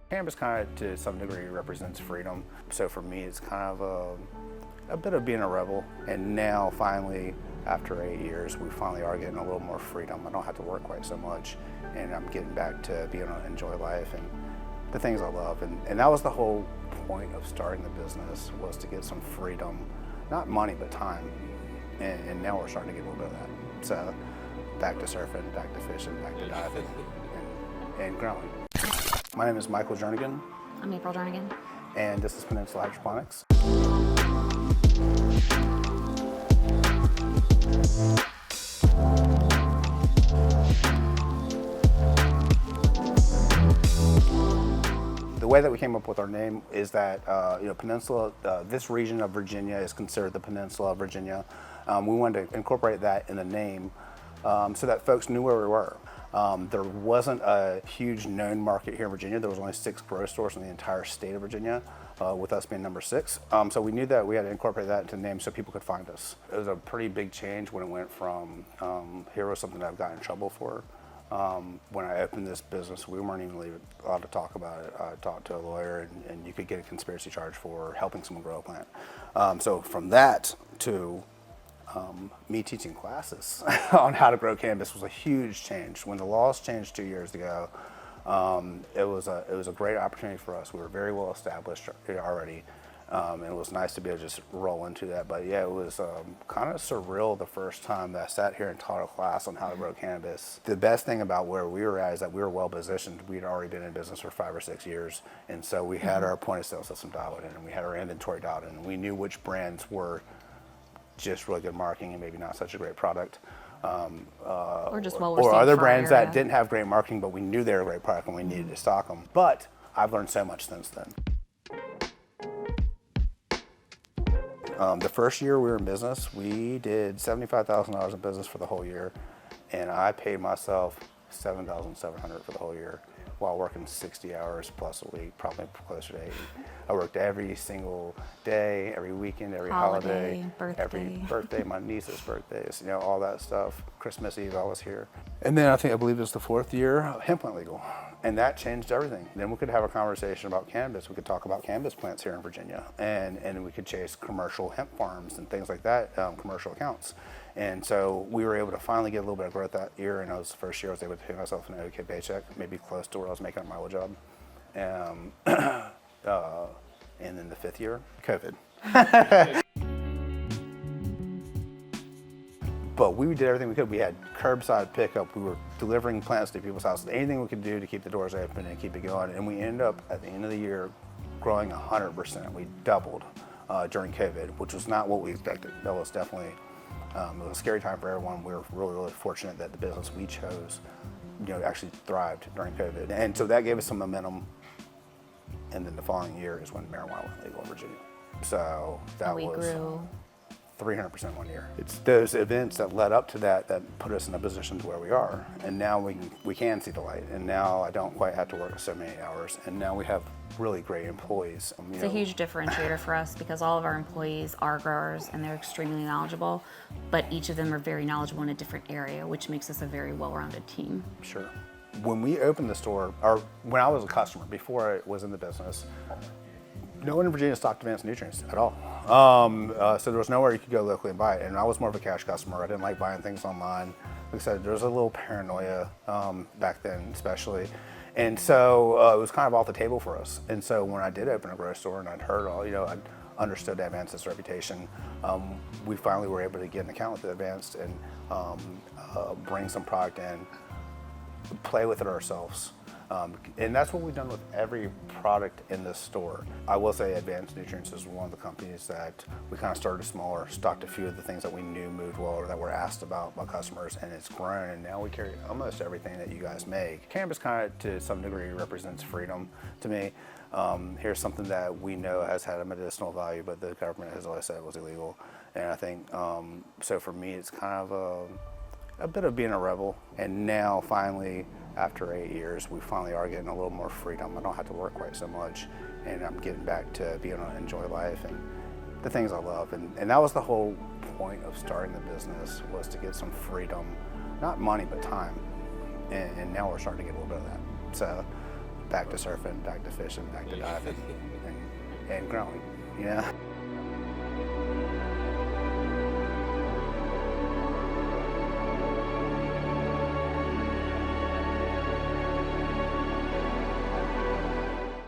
Cannabis kind of, to some degree, represents freedom. So for me, it's kind of a bit of being a rebel. And now, finally, after 8 years, we finally are getting a little more freedom. I don't have to work quite so much, and I'm getting back to being able to enjoy life and the things I love. And that was the whole point of starting the business, was to get some freedom, not money, but time. And now we're starting to get a little bit of that. So back to surfing, back to fishing, back to diving, and growing. My name is Michael Jernigan. I'm April Jernigan. And this is Peninsula Hydroponics. The way that we came up with our name is that Peninsula, this region of Virginia is considered the Peninsula of Virginia. We wanted to incorporate that in the name so that folks knew where we were. There wasn't a huge known market here in Virginia. There was only 6 grow stores in the entire state of Virginia, with us being number 6. So we knew that we had to incorporate that into the name so people could find us. It was a pretty big change when it went from, here was something that I've gotten in trouble for. When I opened this business, we weren't even allowed to talk about it. I talked to a lawyer, and you could get a conspiracy charge for helping someone grow a plant. So from that to me teaching classes on how to grow cannabis was a huge change. When the laws changed 2 years ago, it was a great opportunity for us. We were very well established already, and it was nice to be able to just roll into that. But yeah, it was kind of surreal the first time that I sat here and taught a class on how to grow cannabis. The best thing about where we were at is that we were well positioned. We'd already been in business for 5 or 6 years, and so we had our point of sale system dialed in, and we had our inventory dialed in, and we knew which brands were just really good marketing and maybe not such a great product. Or just or other brands that didn't have great marketing, but we knew they were a great product and we needed to stock them. But I've learned so much since then. The first year we were in business, we did $75,000 in business for the whole year, and I paid myself $7,700 for the whole year while working 60 hours plus a week, probably closer to 80. I worked every single day, every weekend, every holiday, every birthday, my niece's birthdays, all that stuff. Christmas Eve, I was here. And then I believe it was the 4th year, hemp went legal. And that changed everything. Then we could have a conversation about cannabis. We could talk about cannabis plants here in Virginia. And we could chase commercial hemp farms and things like that, commercial accounts. And so we were able to finally get a little bit of growth that year, and it was the first year I was able to pay myself an okay paycheck, maybe close to where I was making at my old job. And then the 5th year, COVID. But we did everything we could. We had curbside pickup. We were delivering plants to people's houses. Anything we could do to keep the doors open and keep it going. And we ended up, at the end of the year, growing 100%. We doubled during COVID, which was not what we expected. That was definitely, it was a scary time for everyone. We were really, really fortunate that the business we chose, actually thrived during COVID. And so that gave us some momentum. And then the following year is when marijuana went legal in Virginia. So that was... grew 300% one year. It's those events that led up to that put us in a position to where we are. And now we can see the light. And now I don't quite have to work so many hours. And now we have really great employees. It's a huge differentiator for us because all of our employees are growers and they're extremely knowledgeable, but each of them are very knowledgeable in a different area, which makes us a very well-rounded team. Sure. When we opened the store, or when I was a customer, before I was in the business, no one in Virginia stocked advanced nutrients at all. So there was nowhere you could go locally and buy it. And I was more of a cash customer. I didn't like buying things online. Like I said, there was a little paranoia back then, especially. And so it was kind of off the table for us. And so when I did open a grocery store and I'd heard all, I'd understood Advanced's reputation, we finally were able to get an account with Advanced and bring some product in, play with it ourselves. And that's what we've done with every product in this store. I will say Advanced Nutrients is one of the companies that we kind of started smaller, stocked a few of the things that we knew moved well or that were asked about by customers, and it's grown, and now we carry almost everything that you guys make. Cannabis kind of, to some degree, represents freedom to me. Here's something that we know has had a medicinal value, but the government has always said it was illegal. And I think, so for me, it's kind of a bit of being a rebel. And now, finally, after 8 years, we finally are getting a little more freedom. I don't have to work quite so much, and I'm getting back to being able to enjoy life and the things I love. And that was the whole point of starting the business, was to get some freedom, not money, but time. And now we're starting to get a little bit of that. So back to surfing, back to fishing, back to diving, and growing, you know?